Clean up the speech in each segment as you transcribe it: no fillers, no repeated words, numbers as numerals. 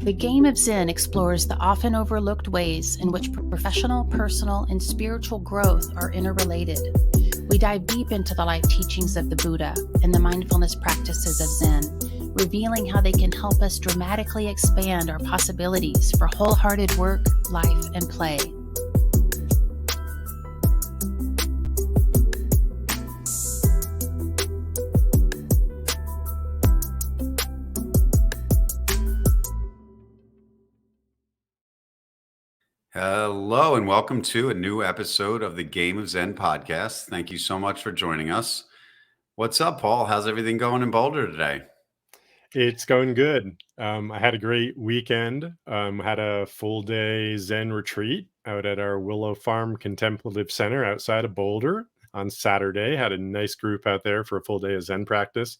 The Game of Zen explores the often overlooked ways in which professional, personal, and spiritual growth are interrelated. We dive deep into the life teachings of the Buddha and the mindfulness practices of Zen, revealing how they can help us dramatically expand our possibilities for wholehearted work, life, and play. Hello, and welcome to a new episode of the Game of Zen podcast. Thank you so much for joining us. What's up, Paul? How's everything going in Boulder today? It's going good. I had a great weekend. Had a full day Zen retreat out at our Willow Farm Contemplative Center outside of Boulder on Saturday. Had a nice group out there for a full day of Zen practice,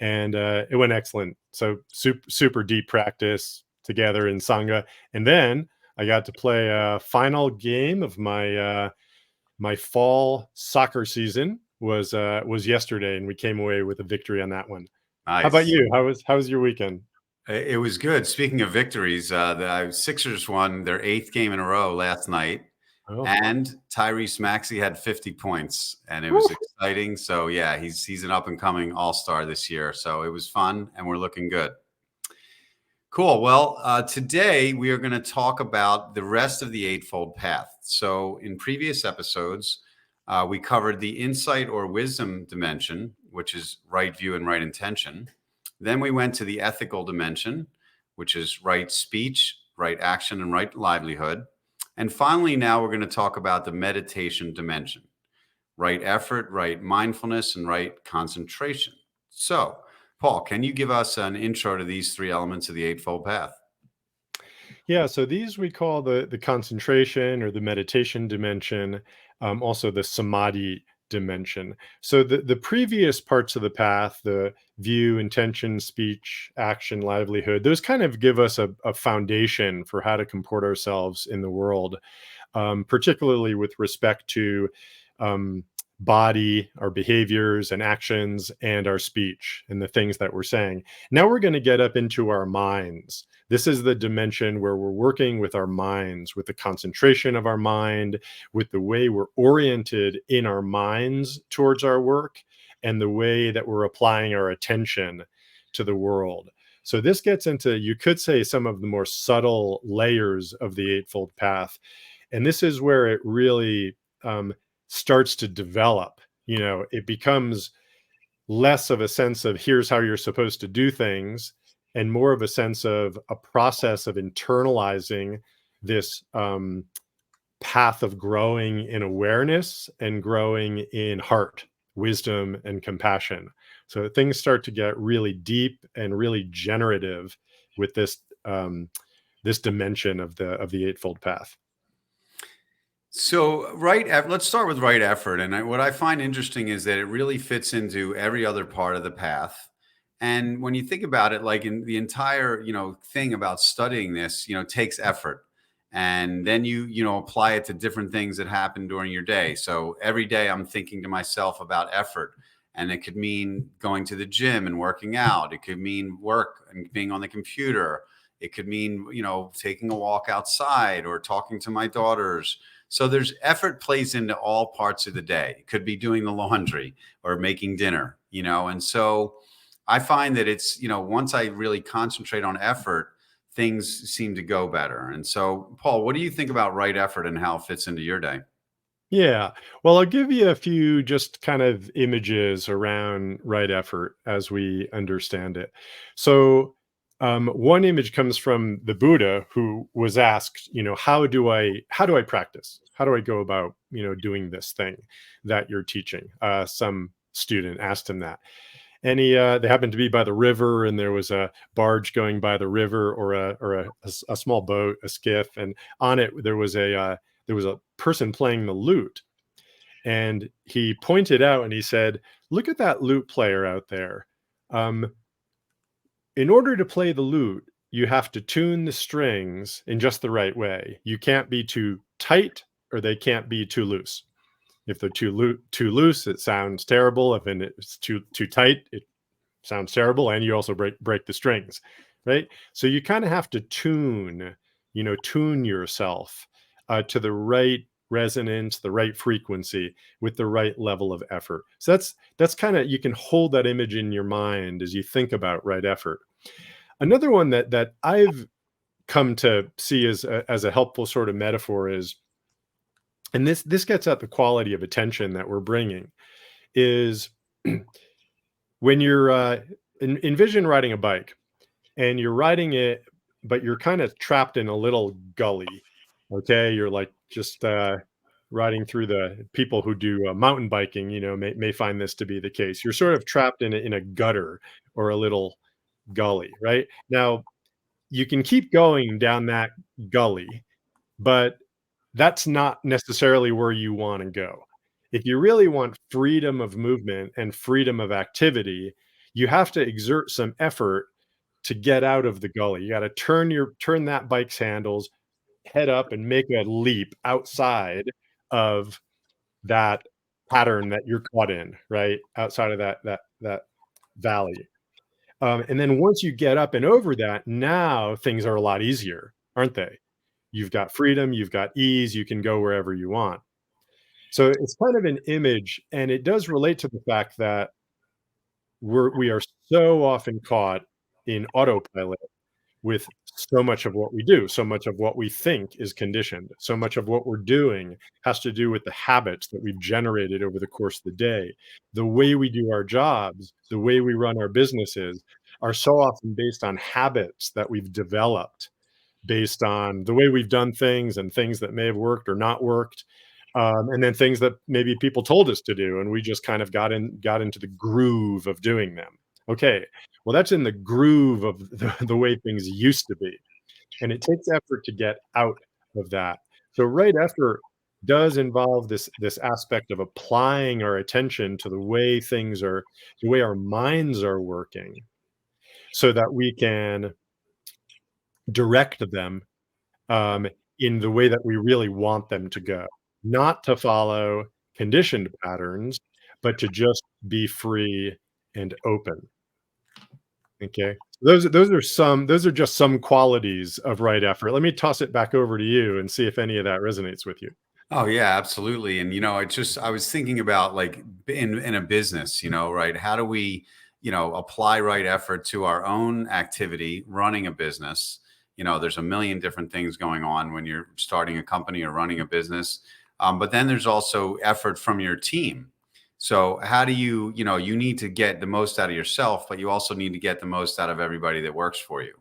and it went excellent. So super deep practice together in Sangha, and then I got to play a final game of my my fall soccer season was yesterday, and we came away with a victory on that one. Nice. How about you? How was your weekend? It was good. Speaking of victories, the Sixers won their 8th game in a row last night, and Tyrese Maxey had 50 points, and it was exciting. So yeah, he's an up and coming all-star this year. So it was fun, and we're looking good. Cool. Well, today we are going to talk about the rest of the Eightfold Path. So in previous episodes, we covered the insight or wisdom dimension, which is right view and right intention. Then we went to the ethical dimension, which is right speech, right action, and right livelihood. And finally, now we're going to talk about the meditation dimension, right effort, right mindfulness, and right concentration. So, Paul, can you give us an intro to these 3 elements of the Eightfold Path? Yeah, so these we call the concentration or the meditation dimension, also the samadhi dimension. So the previous parts of the path, the view, intention, speech, action, livelihood, those kind of give us a foundation for how to comport ourselves in the world, particularly with respect to body, our behaviors and actions, and our speech and the things that we're saying. Now we're going to get up into our minds. This is the dimension where we're working with our minds, with the concentration of our mind, with the way we're oriented in our minds towards our work, and the way that we're applying our attention to the world. So this gets into, you could say, some of the more subtle layers of the Eightfold Path. And this is where it really starts to develop. You know, it becomes less of a sense of here's how you're supposed to do things, and more of a sense of a process of internalizing this path of growing in awareness and growing in heart, wisdom, and compassion. So things start to get really deep and really generative with this this dimension of the Eightfold Path. So let's start with right effort. And what I find interesting is that it really fits into every other part of the path. And when you think about it, like in the entire, thing about studying this, takes effort. And then you apply it to different things that happen during your day. So every day I'm thinking to myself about effort. And it could mean going to the gym and working out. It could mean work and being on the computer. It could mean, taking a walk outside or talking to my daughters. So there's effort plays into all parts of the day. It could be doing the laundry or making dinner, and so I find that it's, once I really concentrate on effort, things seem to go better. And so, Paul, what do you think about right effort and how it fits into your day? Yeah. Well, I'll give you a few just kind of images around right effort as we understand it. So, one image comes from the Buddha, who was asked, how do I practice? How do I go about, doing this thing that you're teaching? Some student asked him that. And they happened to be by the river, and there was a barge going by the river, or a small boat, a skiff, and on it there was a person playing the lute. And he pointed out and he said, "Look at that lute player out there. In order to play the lute, you have to tune the strings in just the right way. You can't be too tight, or they can't be too loose. If they're too loose, it sounds terrible. If it's too tight, it sounds terrible, and you also break the strings. right? So you kind of have to tune yourself to the right resonance, the right frequency with the right level of effort. So that's kind of, you can hold that image in your mind as you think about right effort. Another one that I've come to see as a helpful sort of metaphor is, and this gets at the quality of attention that we're bringing, is when you're envision riding a bike and you're riding it, but you're kind of trapped in a little gully. Okay, you're like just riding through, the people who do mountain biking, may find this to be the case. You're sort of trapped in a gutter or a little gully, right? Now you can keep going down that gully, but that's not necessarily where you want to go. If you really want freedom of movement and freedom of activity, you have to exert some effort to get out of the gully. You got to turn that bike's handles, head up, and make a leap outside of that pattern that you're caught in, right? Outside of that valley. And then once you get up and over that, now things are a lot easier, aren't they? You've got freedom, you've got ease, you can go wherever you want. So it's kind of an image, and it does relate to the fact that we are so often caught in autopilot with so much of what we do. So much of what we think is conditioned. So much of what we're doing has to do with the habits that we've generated over the course of the day. The way we do our jobs, the way we run our businesses are so often based on habits that we've developed, based on the way we've done things and things that may have worked or not worked. And then things that maybe people told us to do, and we just kind of got into the groove of doing them. Okay, well, that's in the groove of the way things used to be, and it takes effort to get out of that. So right effort does involve this aspect of applying our attention to the way things are, the way our minds are working, so that we can direct them um, in the way that we really want them to go, not to follow conditioned patterns, but to just be free and open. Okay. Those are just some qualities of right effort. Let me toss it back over to you and see if any of that resonates with you. Oh yeah, absolutely. And I was thinking about like in a business, right? How do we, apply right effort to our own activity, running a business? There's a million different things going on when you're starting a company or running a business. But then there's also effort from your team. So how do you need to get the most out of yourself, but you also need to get the most out of everybody that works for you.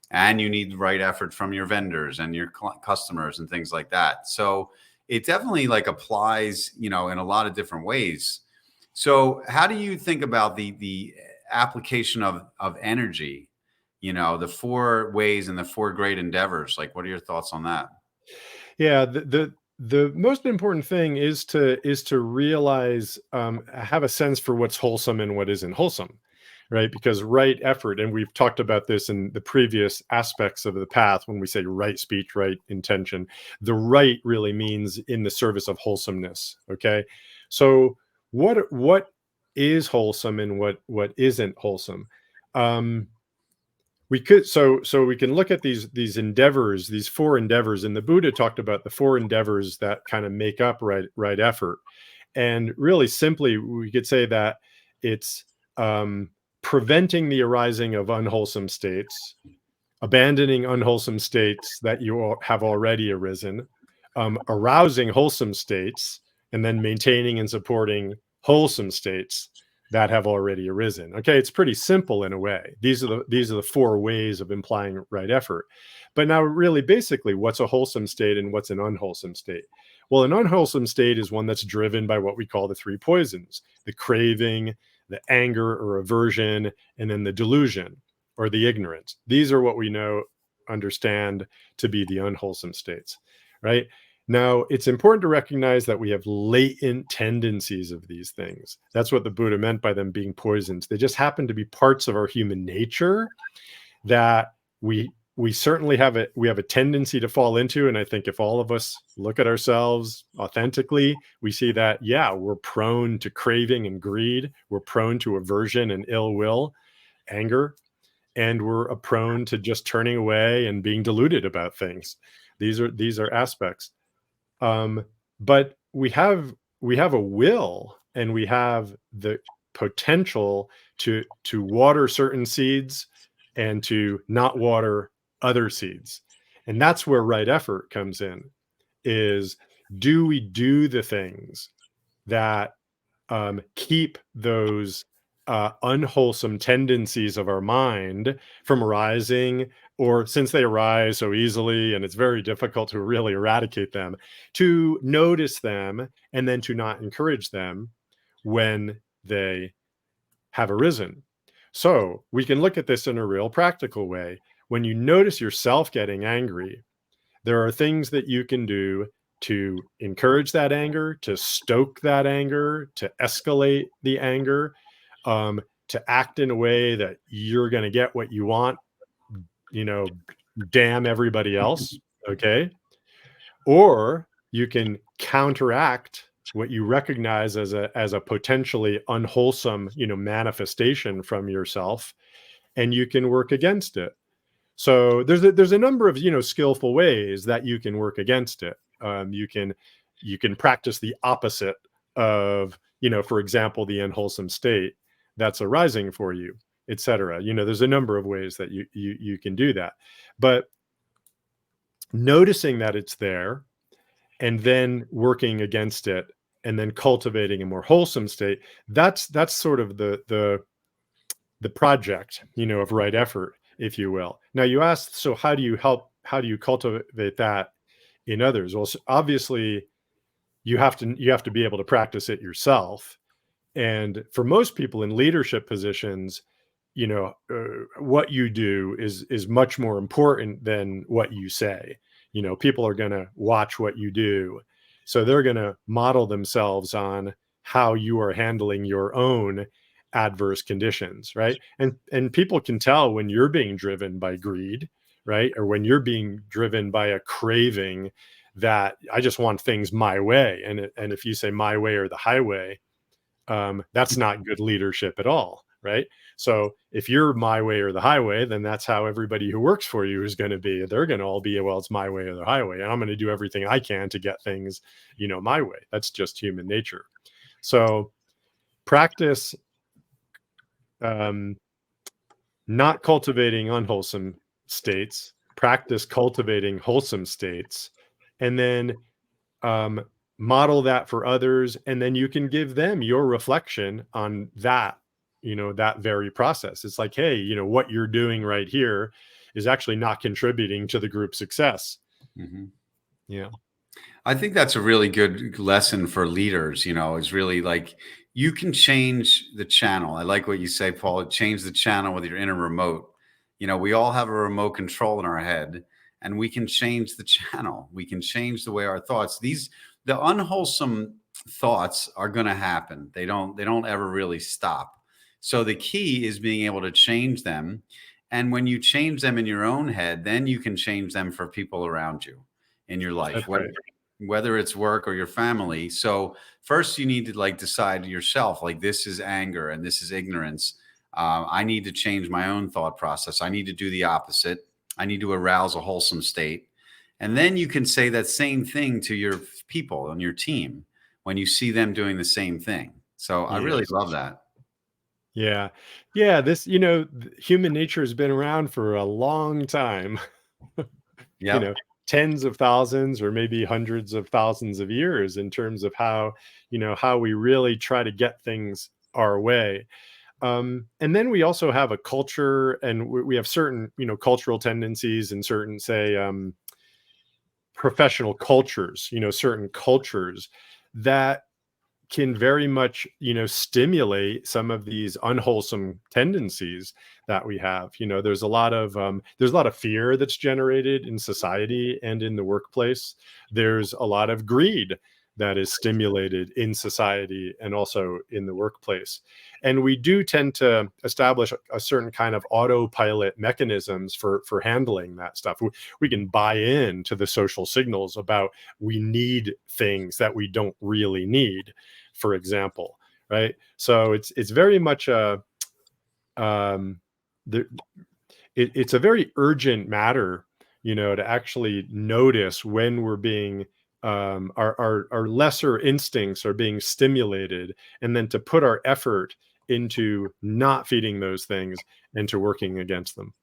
And you need the right effort from your vendors and your customers and things like that. So it definitely like applies, in a lot of different ways. So how do you think about the application of energy, the four ways and the four great endeavors? Like, what are your thoughts on that? Yeah, the most important thing is to realize, have a sense for what's wholesome and what isn't wholesome, right? Because right effort, and we've talked about this in the previous aspects of the path, when we say right speech, right intention, the right really means in the service of wholesomeness. Okay, so what is wholesome and what isn't wholesome? Um, we could, so we can look at these endeavors, these four endeavors, and the Buddha talked about the four endeavors that kind of make up right effort. And really simply, we could say that it's preventing the arising of unwholesome states, abandoning unwholesome states that have already arisen, arousing wholesome states, and then maintaining and supporting wholesome states that have already arisen. Okay, it's pretty simple in a way. These are the four ways of implying right effort. But now, really, basically, what's a wholesome state and what's an unwholesome state? Well, an unwholesome state is one that's driven by what we call the three poisons: the craving, the anger or aversion, and then the delusion or the ignorance. These are what we understand to be the unwholesome states, right? Now, it's important to recognize that we have latent tendencies of these things. That's what the Buddha meant by them being poisons. They just happen to be parts of our human nature that we certainly have a tendency to fall into. And I think if all of us look at ourselves authentically, we see that, yeah, we're prone to craving and greed. We're prone to aversion and ill will, anger. and we're prone to just turning away and being deluded about things. These are aspects. But we have a will, and we have the potential to water certain seeds and to not water other seeds. And that's where right effort comes in, is do we do the things that keep those unwholesome tendencies of our mind from arising, or since they arise so easily and it's very difficult to really eradicate them, to notice them and then to not encourage them when they have arisen. So we can look at this in a real practical way. When you notice yourself getting angry, there are things that you can do to encourage that anger, to stoke that anger, to escalate the anger, to act in a way that you're going to get what you want, damn everybody else. Okay. Or you can counteract what you recognize as a potentially unwholesome, manifestation from yourself, and you can work against it. So there's a number of skillful ways that you can work against it. You can practice the opposite of, for example, the unwholesome state that's arising for you, etc. There's a number of ways that you can do that. But noticing that it's there, and then working against it, and then cultivating a more wholesome state, that's sort of the project, of right effort, if you will. Now you asked, so how do you cultivate that in others? Well, obviously you have to be able to practice it yourself. And for most people in leadership positions, what you do is much more important than what you say. People are going to watch what you do, so they're going to model themselves on how you are handling your own adverse conditions, right? And people can tell when you're being driven by greed, right? Or when you're being driven by a craving that I just want things my way. And if you say my way or the highway, that's not good leadership at all, right? So if you're my way or the highway, then that's how everybody who works for you is going to be. They're going to all be, well, it's my way or the highway, and I'm going to do everything I can to get things, my way. That's just human nature. So practice not cultivating unwholesome states, practice cultivating wholesome states, and then model that for others. And then you can give them your reflection on that, that very process. It's like, hey, what you're doing right here is actually not contributing to the group success. Mm-hmm. Yeah. I think that's a really good lesson for leaders, is really like, you can change the channel. I like what you say, Paul, change the channel whether you're in a remote. We all have a remote control in our head, and we can change the channel. We can change the way our thoughts, the unwholesome thoughts are going to happen. They don't ever really stop. So the key is being able to change them. And when you change them in your own head, then you can change them for people around you in your life. Right. Whether it's work or your family. So first you need to decide yourself, this is anger and this is ignorance. I need to change my own thought process. I need to do the opposite. I need to arouse a wholesome state. And then you can say that same thing to your people on your team when you see them doing the same thing. So I really love that. Yeah. Yeah. This, human nature has been around for a long time. Yeah. Tens of thousands or maybe hundreds of thousands of years, in terms of how we really try to get things our way. And then we also have a culture, and we have certain, cultural tendencies, and certain, say, professional cultures, certain cultures that can very much, stimulate some of these unwholesome tendencies that we have. There's a lot of fear that's generated in society and in the workplace. There's a lot of greed that is stimulated in society and also in the workplace. And we do tend to establish a certain kind of autopilot mechanisms for handling that stuff. We can buy into the social signals about we need things that we don't really need, for example, right? So it's very much it's a very urgent matter, to actually notice when we're being our lesser instincts are being stimulated, and then to put our effort into not feeding those things and to working against them.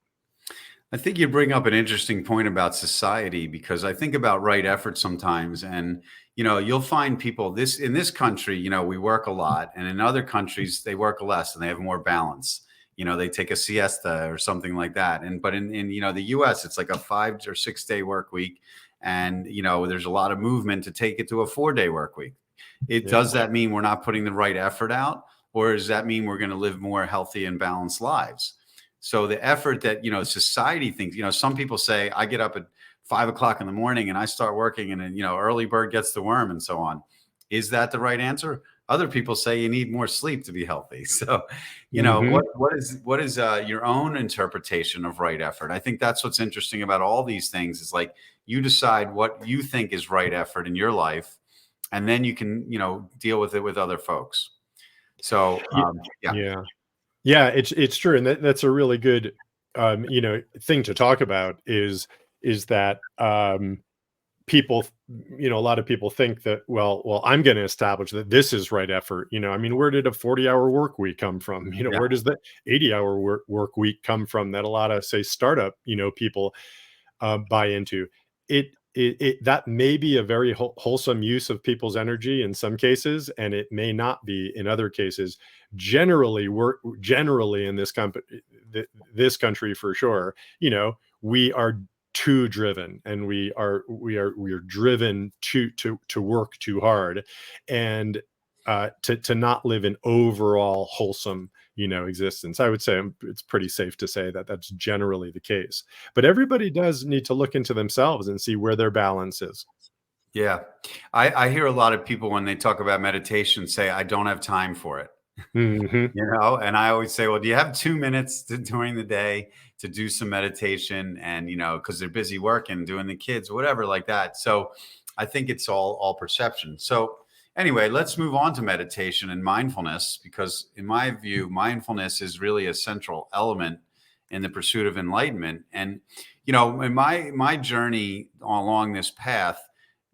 I think you bring up an interesting point about society, because I think about right effort sometimes, and you'll find people in this country, we work a lot, and in other countries they work less and they have more balance. They take a siesta or something like that. But in the US, it's like a 5 or 6 day work week, and there's a lot of movement to take it to a 4 day work week. Does that mean we're not putting the right effort out, or does that mean we're going to live more healthy and balanced lives? So the effort that, society thinks, some people say, I get up at 5 o'clock in the morning and I start working, and then, early bird gets the worm and so on. Is that the right answer? Other people say you need more sleep to be healthy. So, what is your own interpretation of right effort? I think that's what's interesting about all these things, is like you decide what you think is right effort in your life, and then you can, deal with it with other folks. So, yeah. Yeah. Yeah, it's true, and that's a really good, thing to talk about, is that people, a lot of people think that, well, I'm going to establish that this is right effort. I mean, where did a 40-hour work week come from? Yeah. Where does the 80-hour work week come from? That a lot of, say, startup, people buy into. That may be a very wholesome use of people's energy in some cases, and it may not be in other cases. Generally in this country, for sure, we are too driven, and we are driven to work too hard, and to not live an overall wholesome existence. I would say it's pretty safe to say that that's generally the case, but everybody does need to look into themselves and see where their balance is. Yeah. I hear a lot of people when they talk about meditation say, I don't have time for it. Hmm. And I always say, well, do you have 2 minutes during the day to do some meditation? And, because they're busy working, doing the kids, whatever like that. So I think it's all perception. So anyway, let's move on to meditation and mindfulness, because in my view, mindfulness is really a central element in the pursuit of enlightenment. And, in my journey along this path,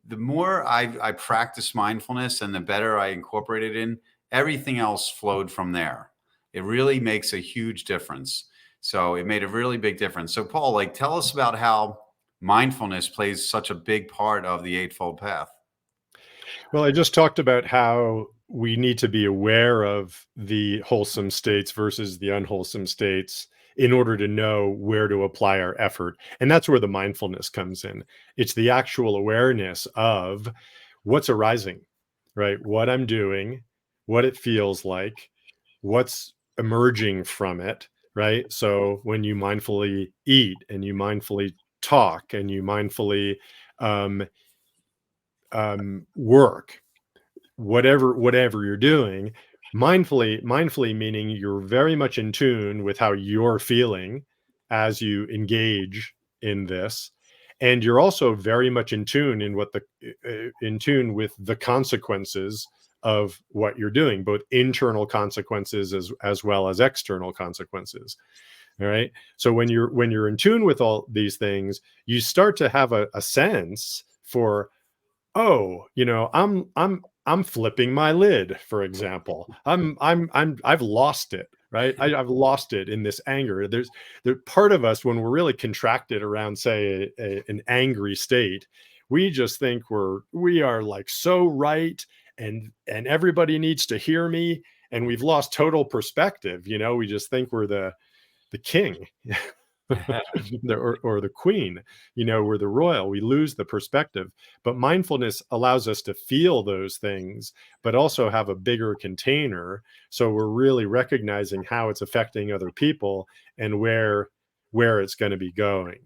the more I practice mindfulness and the better I incorporate it in, everything else flowed from there. It really makes a huge difference. So it made a really big difference. So Paul, tell us about how mindfulness plays such a big part of the Eightfold Path. Well, I just talked about how we need to be aware of the wholesome states versus the unwholesome states in order to know where to apply our effort. And that's where the mindfulness comes in. It's the actual awareness of what's arising, right? What I'm doing, what it feels like, what's emerging from it, right? So when you mindfully eat and you mindfully talk and you mindfully um, work, whatever you're doing, mindfully meaning you're very much in tune with how you're feeling as you engage in this, and you're also very much in tune in tune with the consequences of what you're doing, both internal consequences as well as external consequences. All right, so when you're in tune with all these things, you start to have a sense for, oh, I'm flipping my lid, for example. I've lost it, right? I've lost it in this anger. There's part of us, when we're really contracted around, say, an angry state, we just think we are like so right, and everybody needs to hear me, and we've lost total perspective. We just think we're the king. or the queen, we're the royal. We lose the perspective. But mindfulness allows us to feel those things, but also have a bigger container, so we're really recognizing how it's affecting other people and where it's going to be going.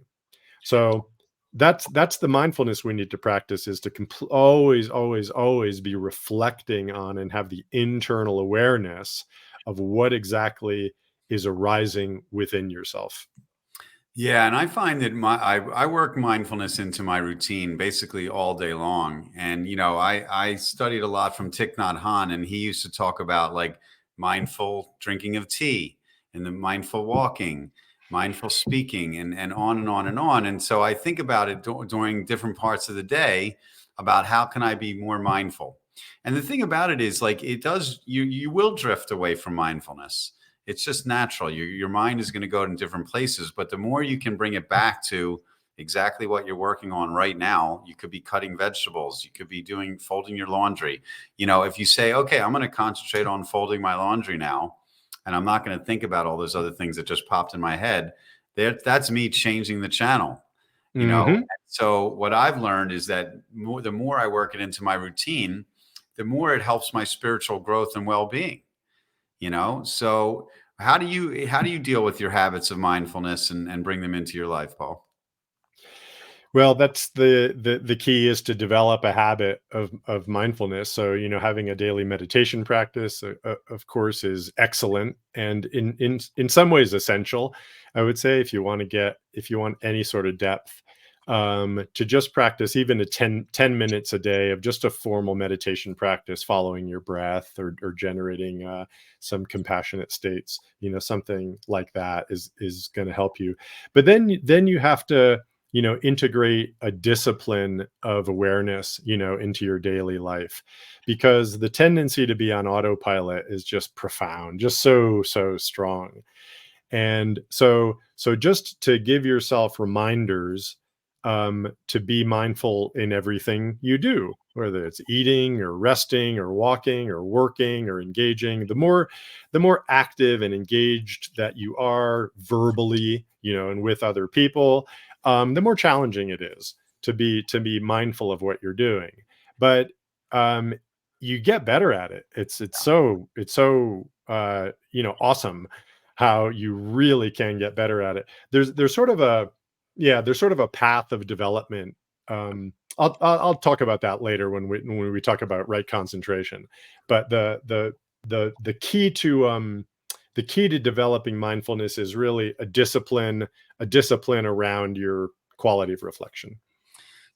So that's the mindfulness we need to practice, is to always be reflecting on and have the internal awareness of what exactly is arising within yourself. Yeah, and I find that I work mindfulness into my routine basically all day long. And I studied a lot from Thich Nhat Hanh, and he used to talk about mindful drinking of tea and the mindful walking. mindful speaking, and on and on and on. And so I think about it during different parts of the day about how can I be more mindful. And the thing about it is, like, it does, you will drift away from mindfulness. It's just natural. Your mind is going to go in different places, but the more you can bring it back to exactly what you're working on right now. You could be cutting vegetables, you could be folding your laundry. If you say, okay, I'm going to concentrate on folding my laundry now, and I'm not going to think about all those other things that just popped in my head, that's me changing the channel. Mm-hmm. So what I've learned is that the more I work it into my routine, the more it helps my spiritual growth and well-being. So how do you deal with your habits of mindfulness and bring them into your life, Paul? Well, that's the key, is to develop a habit of mindfulness. So, having a daily meditation practice, of course, is excellent, and in some ways essential. I would say, if you want any sort of depth, to just practice even 10 minutes a day of just a formal meditation practice, following your breath, or generating some compassionate states, something like that is going to help you. But then you have to integrate a discipline of awareness, into your daily life, because the tendency to be on autopilot is just profound, just so strong. And so just to give yourself reminders, to be mindful in everything you do, whether it's eating or resting or walking or working or engaging. The more active and engaged that you are verbally, and with other people, the more challenging it is to be mindful of what you're doing. But um, you get better at it. It's so awesome how you really can get better at it. There's sort of a path of development. I'll talk about that later when we talk about right concentration. But the key to developing mindfulness is really a discipline around your quality of reflection.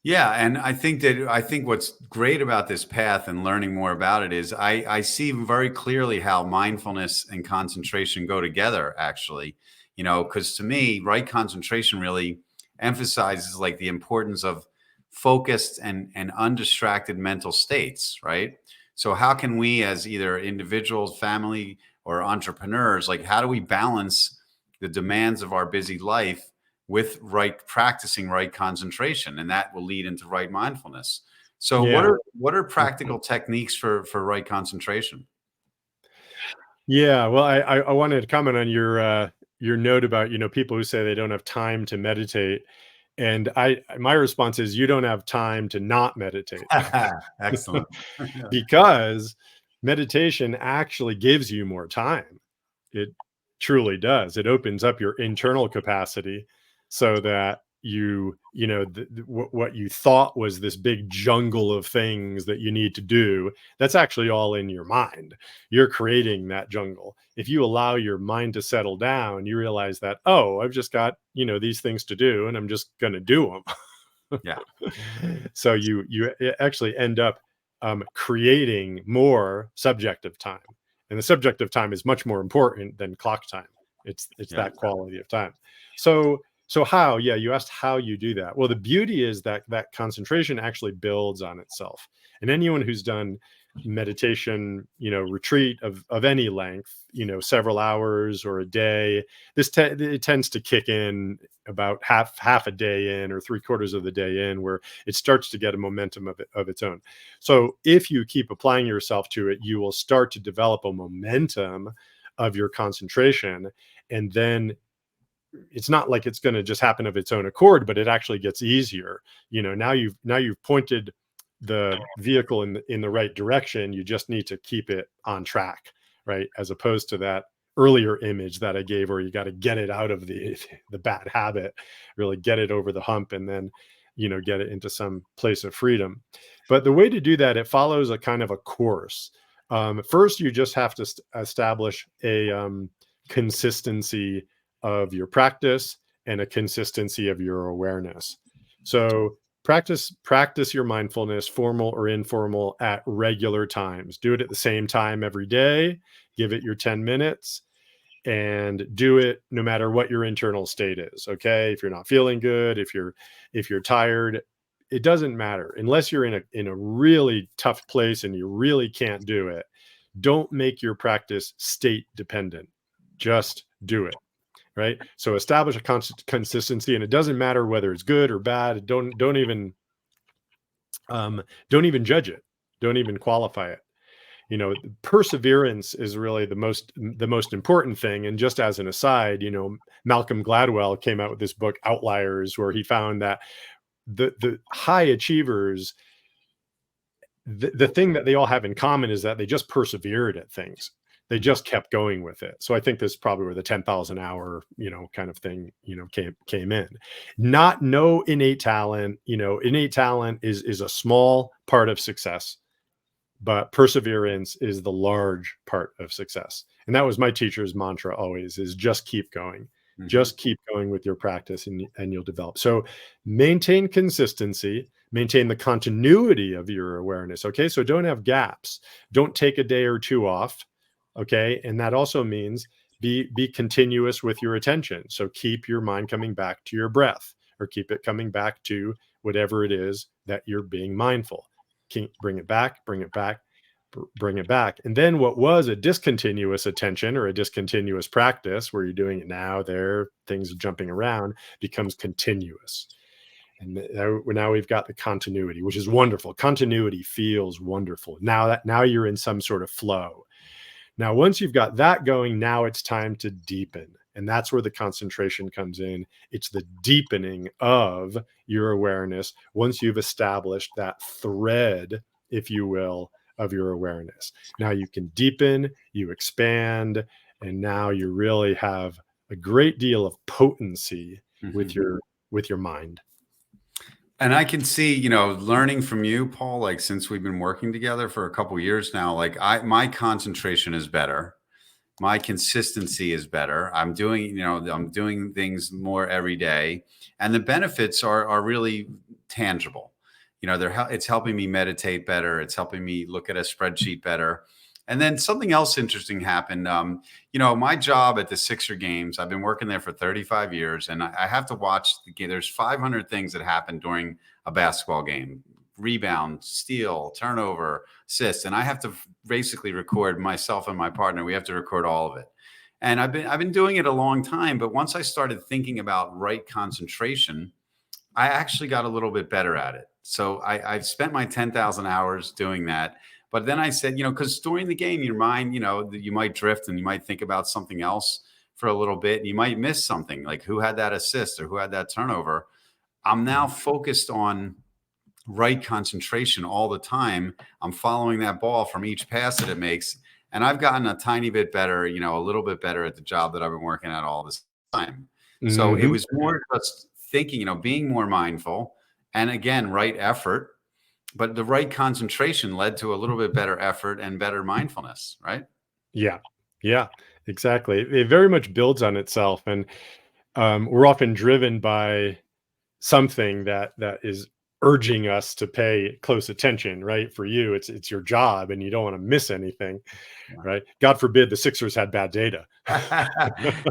Yeah, and I think what's great about this path and learning more about it is I see very clearly how mindfulness and concentration go together, actually. Because to me, right concentration really emphasizes, like, the importance of focused and undistracted mental states, right? So how can we, as either individuals, family, or entrepreneurs, like, how do we balance the demands of our busy life with practicing right concentration, and that will lead into right mindfulness. So what Yeah. are practical techniques for right concentration? Yeah, well, I wanted to comment on your note about, people who say they don't have time to meditate, and my response is, you don't have time to not meditate. Excellent. Because meditation actually gives you more time. It truly does. It opens up your internal capacity, so that what you thought was this big jungle of things that you need to do, that's actually all in your mind. You're creating that jungle. If you allow your mind to settle down, you realize that, oh, I've just got, these things to do, and I'm just going to do them. Yeah. So you actually end up creating more subjective time, and the subjective time is much more important than clock time. It's Yeah. that quality of time. So how? Yeah, you asked how you do that. Well, the beauty is that concentration actually builds on itself, and anyone who's done meditation, retreat of any length, several hours or a day, it tends to kick in about half a day in, or three-quarters of the day in, where it starts to get a momentum of its own. So if you keep applying yourself to it, you will start to develop a momentum of your concentration, and then it's not like it's going to just happen of its own accord, but it actually gets easier. Now you've pointed the vehicle in the right direction. You just need to keep it on track, right? As opposed to that earlier image that I gave, where you got to get it out of the bad habit, really get it over the hump, and then get it into some place of freedom. But the way to do that, it follows a kind of a course. First, you just have to establish a consistency of your practice, and a consistency of your awareness. So practice your mindfulness, formal or informal, at regular times. Do it at the same time every day. Give it your 10 minutes. and do it no matter what your internal state is. Okay. If you're not feeling good, if you're tired, it doesn't matter unless you're in a really tough place and you really can't do it. Don't make your practice state dependent. Just do it. Right. So establish a consistency, and it doesn't matter whether it's good or bad. Don't even judge it. Don't even qualify it. Perseverance is really the most important thing. And just as an aside, Malcolm Gladwell came out with this book Outliers, where he found that the high achievers, the thing that they all have in common is that they just persevered at things. They just kept going with it. So I think this is probably where the 10,000 hour, kind of thing, came in. No innate talent. Innate talent is a small part of success, but perseverance is the large part of success. And that was my teacher's mantra always, is just keep going. Mm-hmm. Just keep going with your practice, and you'll develop. So maintain consistency, maintain the continuity of your awareness. Okay. So don't have gaps. Don't take a day or two off. Okay. And that also means be continuous with your attention. So keep your mind coming back to your breath, or keep it coming back to whatever it is that you're being mindful. Bring it back, bring it back, bring it back. And then what was a discontinuous attention or a discontinuous practice, where you're doing it now, there, things are jumping around, becomes continuous. And now we've got the continuity, which is wonderful. Continuity feels wonderful. Now you're in some sort of flow. Now, once you've got that going, now it's time to deepen. And that's where the concentration comes in. It's the deepening of your awareness once you've established that thread, if you will, of your awareness. Now you can deepen, you expand, and now you really have a great deal of potency with your mind. And I can see, learning from you, Paul, like since we've been working together for a couple of years now, like my concentration is better. My consistency is better. I'm doing things more every day, and the benefits are really tangible. It's helping me meditate better. It's helping me look at a spreadsheet better. And then something else interesting happened. My job at the Sixer games, I've been working there for 35 years, and I have to watch the game. There's 500 things that happen during a basketball game: rebound, steal, turnover, assist. And I have to basically record, myself and my partner. We have to record all of it. And I've been doing it a long time. But once I started thinking about right concentration, I actually got a little bit better at it. So I've spent my 10,000 hours doing that. But then I said, because during the game, your mind, you might drift and you might think about something else for a little bit. And you might miss something, like who had that assist or who had that turnover. I'm now focused on right concentration all the time. I'm following that ball from each pass that it makes. And I've gotten a tiny bit better, a little bit better at the job that I've been working at all this time. Mm-hmm. So it was more just thinking, being more mindful, and again, right effort. But the right concentration led to a little bit better effort and better mindfulness, right? Yeah, exactly. It very much builds on itself. And we're often driven by something that is urging us to pay close attention, right? For you, it's your job, and you don't want to miss anything, right? God forbid the Sixers had bad data.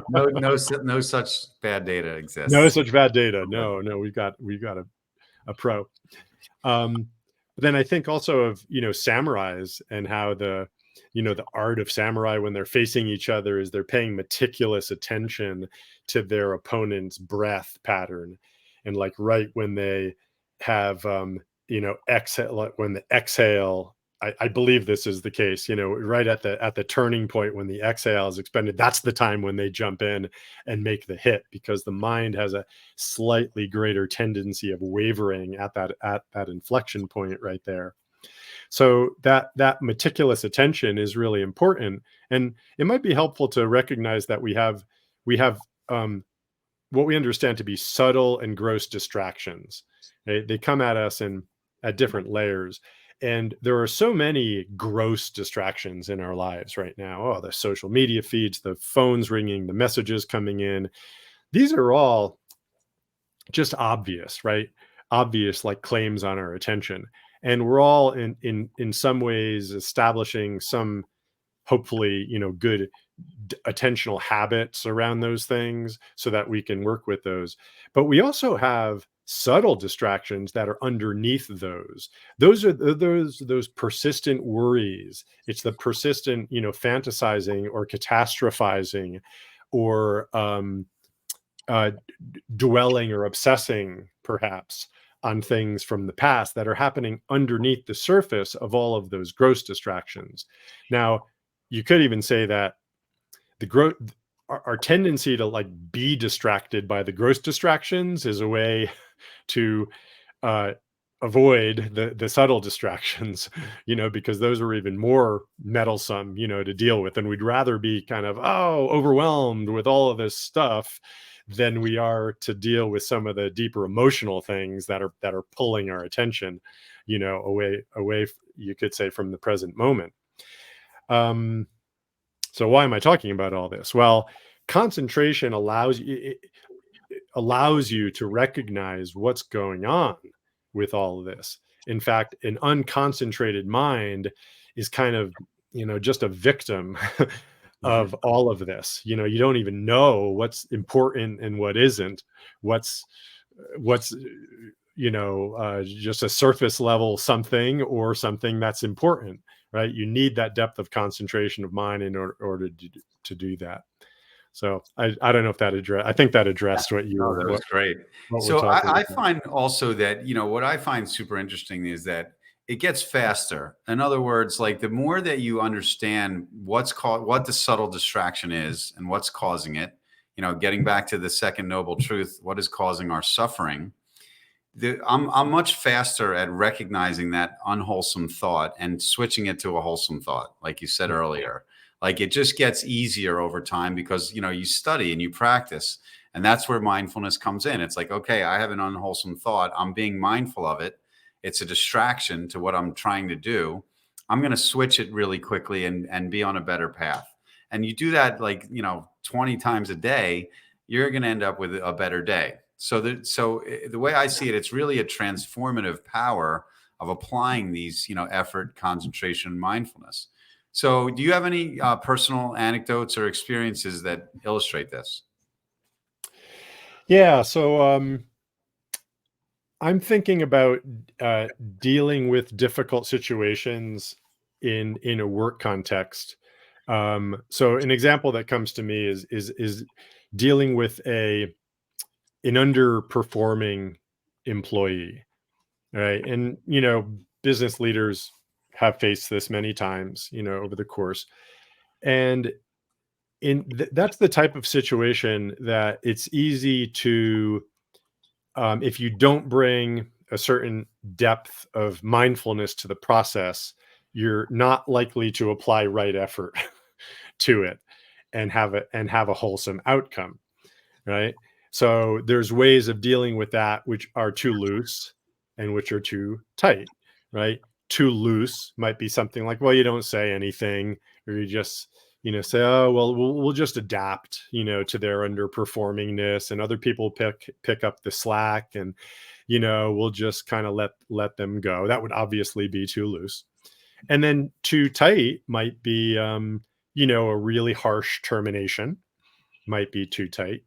No such bad data exists. No such bad data. No, we've got a pro. But then I think also of, samurais, and how the art of samurai, when they're facing each other, is they're paying meticulous attention to their opponent's breath pattern. And like right when they have, exhale, like when the exhale, I believe this is the case, right at the turning point, when the exhale is expended, that's the time when they jump in and make the hit, because the mind has a slightly greater tendency of wavering at that inflection point right there. So that meticulous attention is really important. And it might be helpful to recognize that we have what we understand to be subtle and gross distractions. They come at us at different layers. And there are so many gross distractions in our lives right now. Oh, the social media feeds, the phones ringing, the messages coming in. These are all just obvious, right? Obvious, like claims on our attention. And we're all in some ways establishing some, hopefully, attentional habits around those things so that we can work with those. But we also have subtle distractions that are underneath those. Those are those persistent worries. It's the persistent, fantasizing or catastrophizing, or dwelling or obsessing perhaps on things from the past that are happening underneath the surface of all of those gross distractions. Now, you could even say that our tendency to like be distracted by the gross distractions is a way to avoid the subtle distractions, because those are even more meddlesome, to deal with. And we'd rather be kind of, overwhelmed with all of this stuff than we are to deal with some of the deeper emotional things that are pulling our attention, away, you could say, from the present moment. So why am I talking about all this? Well, concentration allows you to recognize what's going on with all of this. In fact, an unconcentrated mind is kind of, just a victim of all of this. You don't even know what's important and what isn't, what's just a surface level something or something that's important, right? You need that depth of concentration of mind in order to do that. So I don't know if that I think that addressed what you were. That was great. So I find also that, what I find super interesting is that it gets faster. In other words, like the more that you understand what the subtle distraction is and what's causing it, getting back to the second noble truth, what is causing our suffering, I'm much faster at recognizing that unwholesome thought and switching it to a wholesome thought, like you said earlier. Like it just gets easier over time because, you study and you practice. And that's where mindfulness comes in. It's like, okay, I have an unwholesome thought. I'm being mindful of it. It's a distraction to what I'm trying to do. I'm going to switch it really quickly and be on a better path. And you do that 20 times a day, you're going to end up with a better day. So the way I see it, it's really a transformative power of applying these, effort, concentration, mindfulness. So do you have any personal anecdotes or experiences that illustrate this? Yeah. So I'm thinking about dealing with difficult situations in a work context. So an example that comes to me is dealing with an underperforming employee, right? And business leaders have faced this many times, over the course. And that's the type of situation that it's easy to, if you don't bring a certain depth of mindfulness to the process, you're not likely to apply right effort to it and have a wholesome outcome, right? So there's ways of dealing with that which are too loose and which are too tight, right? Too loose might be something like, well, you don't say anything, or you just, say, oh, well, we'll just adapt, to their underperformingness, and other people pick up the slack, and, we'll just kind of let them go. That would obviously be too loose. And then too tight might be, a really harsh termination might be too tight.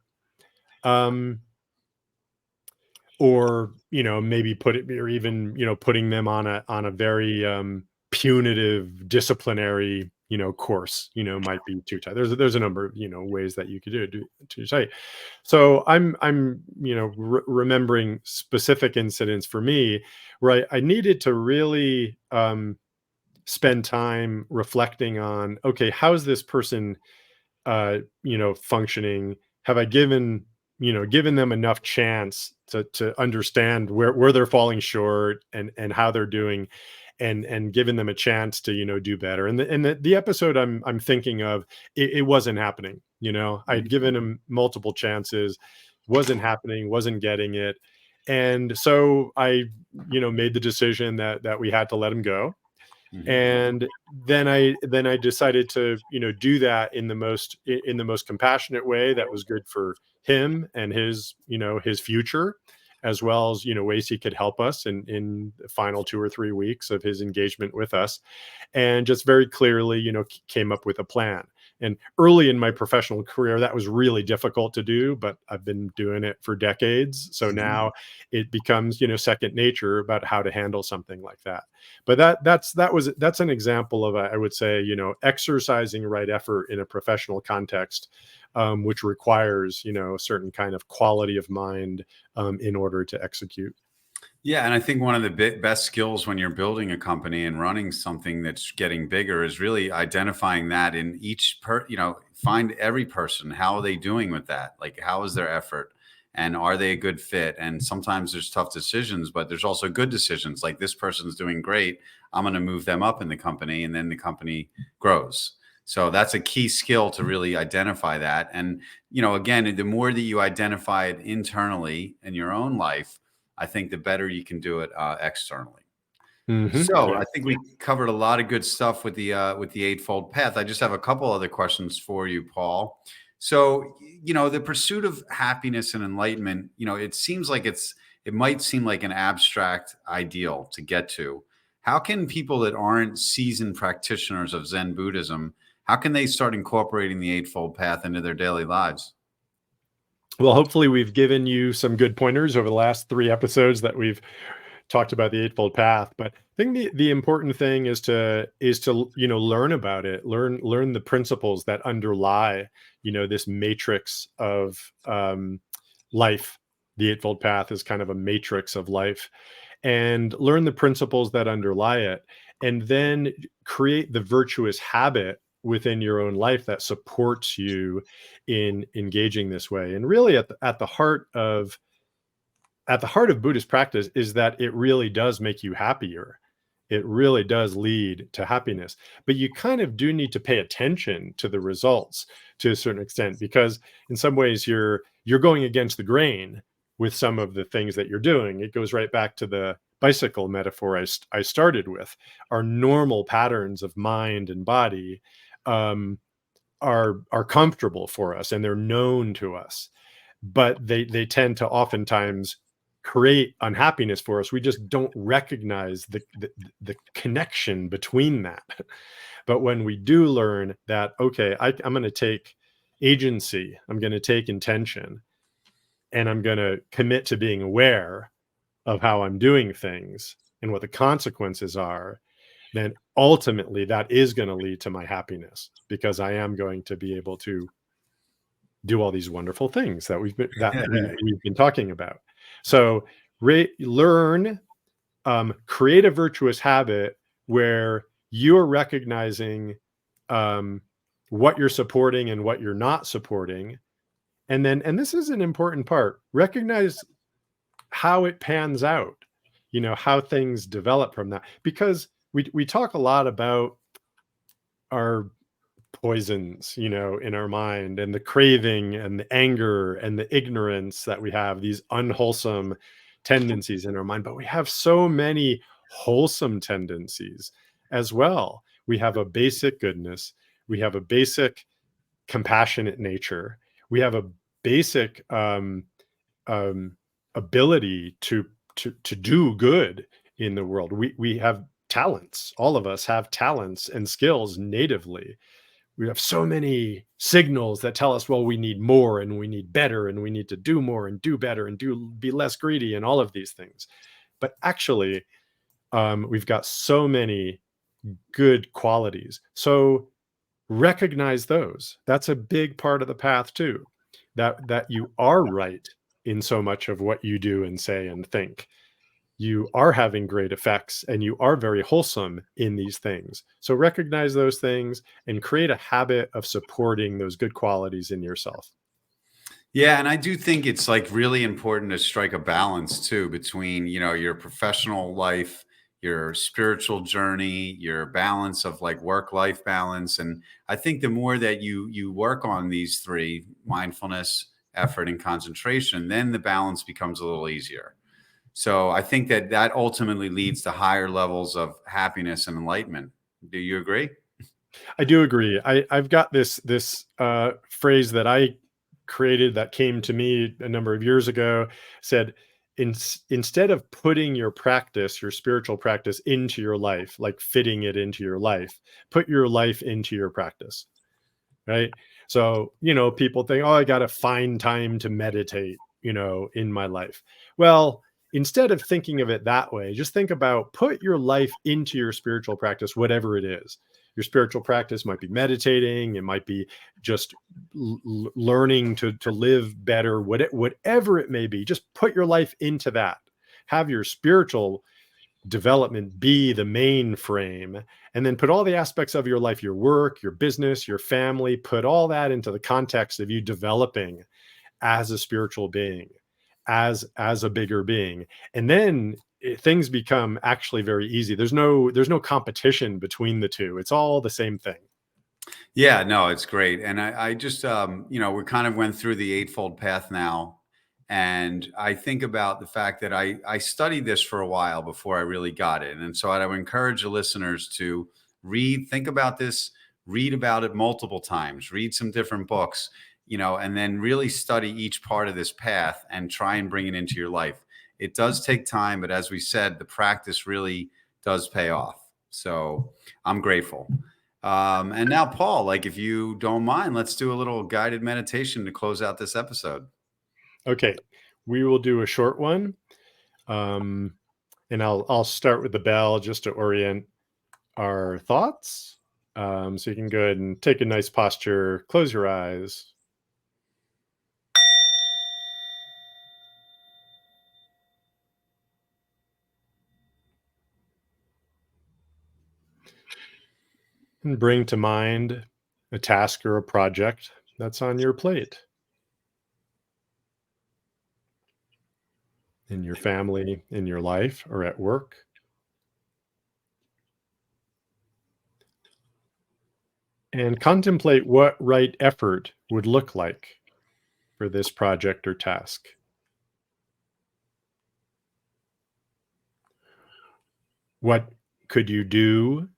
Or maybe putting them on a very punitive disciplinary course might be too tight. There's a number of ways that you could do it too tight. So I'm remembering specific incidents for me where I needed to really spend time reflecting on, okay, how's this person functioning? Have I given them enough chance to understand where they're falling short and how they're doing, and given them a chance to do better? And the episode I'm thinking of, it wasn't happening. I'd given him multiple chances, wasn't happening, wasn't getting it. And so I made the decision that we had to let him go. And then I decided to do that in the most compassionate way that was good for him and his future, as well as ways he could help us in the final 2 or 3 weeks of his engagement with us, and just very clearly came up with a plan. And early in my professional career, that was really difficult to do, but I've been doing it for decades. So now it becomes, second nature about how to handle something like that. But that's an example of, I would say, exercising right effort in a professional context, which requires, a certain kind of quality of mind in order to execute. Yeah, and I think one of the best skills when you're building a company and running something that's getting bigger is really identifying that in each find every person. How are they doing with that? Like, how is their effort? And are they a good fit? And sometimes there's tough decisions, but there's also good decisions. Like, this person's doing great, I'm going to move them up in the company, and then the company grows. So that's a key skill to really identify that. And, again, the more that you identify it internally in your own life, I think the better you can do it externally. So Yeah. I think we covered a lot of good stuff with the Eightfold Path. I just have a couple other questions for you, Paul. So, the pursuit of happiness and enlightenment, it might seem like an abstract ideal to get to. How can people that aren't seasoned practitioners of Zen Buddhism, how can they start incorporating the Eightfold Path into their daily lives? Well, hopefully we've given you some good pointers over the last 3 episodes that we've talked about the Eightfold Path. But I think the important thing is to learn about it, learn the principles that underlie this matrix of life. The Eightfold Path is kind of a matrix of life, and learn the principles that underlie it, and then create the virtuous habit within your own life that supports you in engaging this way. And really at the heart of Buddhist practice is that it really does make you happier. It really does lead to happiness, but you kind of do need to pay attention to the results to a certain extent, because in some ways you're going against the grain with some of the things that you're doing. It goes right back to the bicycle metaphor I started with. Our normal patterns of mind and body are comfortable for us, and they're known to us, but they tend to oftentimes create unhappiness for us. We just don't recognize the connection between that. But when we do learn that, okay, I'm going to take agency, I'm going to take intention, and I'm going to commit to being aware of how I'm doing things and what the consequences are, then ultimately that is going to lead to my happiness, because I am going to be able to do all these wonderful things that we've been talking about. So learn, create a virtuous habit where you're recognizing what you're supporting and what you're not supporting. And this is an important part, recognize how it pans out, how things develop from that. Because we talk a lot about our poisons, in our mind, and the craving and the anger and the ignorance that we have, these unwholesome tendencies in our mind. But we have so many wholesome tendencies as well. We have a basic goodness. We have a basic compassionate nature. We have a basic ability to do good in the world. We have talents. All of us have talents and skills natively. We have so many signals that tell us, well, we need more and we need better and we need to do more and do better and be less greedy and all of these things. But actually, we've got so many good qualities. So recognize those. That's a big part of the path too, that you are right in so much of what you do and say and think. You are having great effects and you are very wholesome in these things. So recognize those things and create a habit of supporting those good qualities in yourself. Yeah, and I do think it's like really important to strike a balance too between, your professional life, your spiritual journey, your balance of like work-life balance. And I think the more that you work on these three, mindfulness, effort, and concentration, then the balance becomes a little easier. So I think that ultimately leads to higher levels of happiness and enlightenment. Do you agree? I do agree. I've got this phrase that I created that came to me a number of years ago, said, instead of putting your practice, your spiritual practice, into your life, like fitting it into your life, put your life into your practice. right? So, people think, oh, I got to find time to meditate, in my life. Well, instead of thinking of it that way, just think about put your life into your spiritual practice, whatever it is. Your spiritual practice might be meditating. It might be just learning to live better, whatever it may be. Just put your life into that. Have your spiritual development be the main frame, and then put all the aspects of your life, your work, your business, your family, put all that into the context of you developing as a spiritual being, as a bigger being. And then things become actually very easy. There's no competition between the two. It's all the same thing. Yeah, no, it's great. And I just, we kind of went through the Eightfold Path now. And I think about the fact that I studied this for a while before I really got it. And so I would encourage the listeners to think about this, read about it multiple times, read some different books, and then really study each part of this path and try and bring it into your life. It does take time, but as we said, the practice really does pay off. So I'm grateful. And now, Paul, if you don't mind, let's do a little guided meditation to close out this episode. Okay, we will do a short one. And I'll start with the bell just to orient our thoughts. So you can go ahead and take a nice posture, close your eyes. And bring to mind a task or a project that's on your plate. In your family, in your life, or at work. And contemplate what right effort would look like for this project or task. What could you do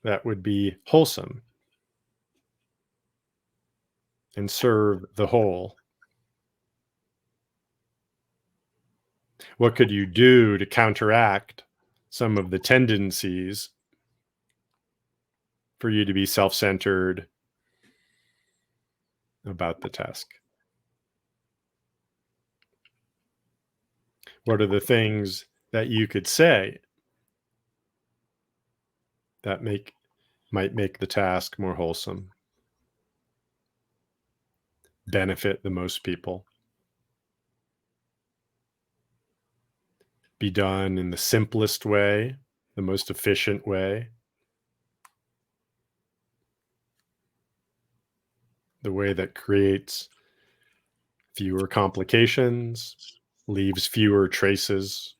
that would be wholesome and serve the whole? What could you do to counteract some of the tendencies for you to be self-centered about the task? What are the things that you could say that might make the task more wholesome, benefit the most people, be done in the simplest way, the most efficient way, the way that creates fewer complications, leaves fewer traces?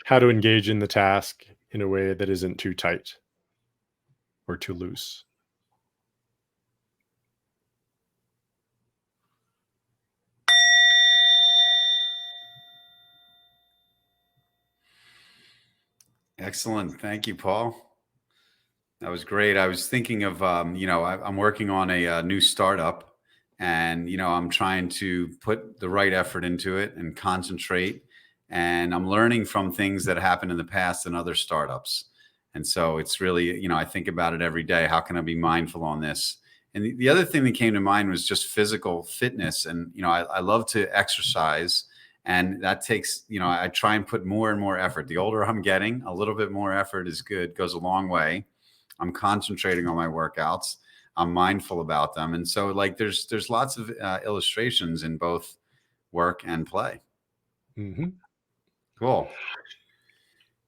How to engage in the task in a way that isn't too tight or too loose. Excellent. Thank you, Paul. That was great. I was thinking of, I'm working on a new startup, and, I'm trying to put the right effort into it and concentrate. And I'm learning from things that happened in the past in other startups. And so it's really, I think about it every day. How can I be mindful on this? And the other thing that came to mind was just physical fitness. And, I love to exercise. And that takes, I try and put more and more effort. The older I'm getting, a little bit more effort is good, goes a long way. I'm concentrating on my workouts. I'm mindful about them. And so there's lots of illustrations in both work and play. Mm-hmm. Cool.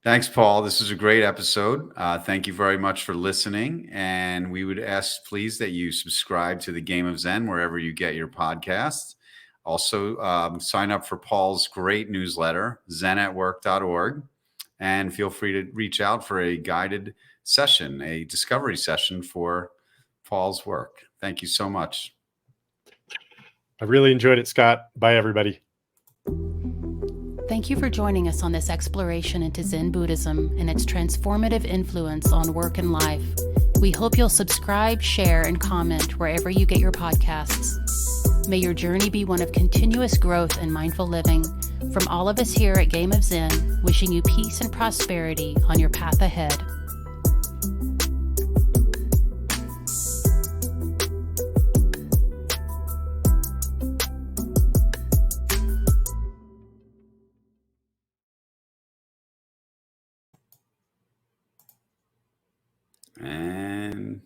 Thanks, Paul. This is a great episode. Thank you very much for listening. And we would ask, please, that you subscribe to the Game of Zen wherever you get your podcasts. Also, sign up for Paul's great newsletter, zenatwork.org. And feel free to reach out for a guided session, a discovery session for Paul's work. Thank you so much. I really enjoyed it, Scott. Bye, everybody. Thank you for joining us on this exploration into Zen Buddhism and its transformative influence on work and life. We hope you'll subscribe, share, and comment wherever you get your podcasts. May your journey be one of continuous growth and mindful living. From all of us here at Game of Zen, wishing you peace and prosperity on your path ahead. And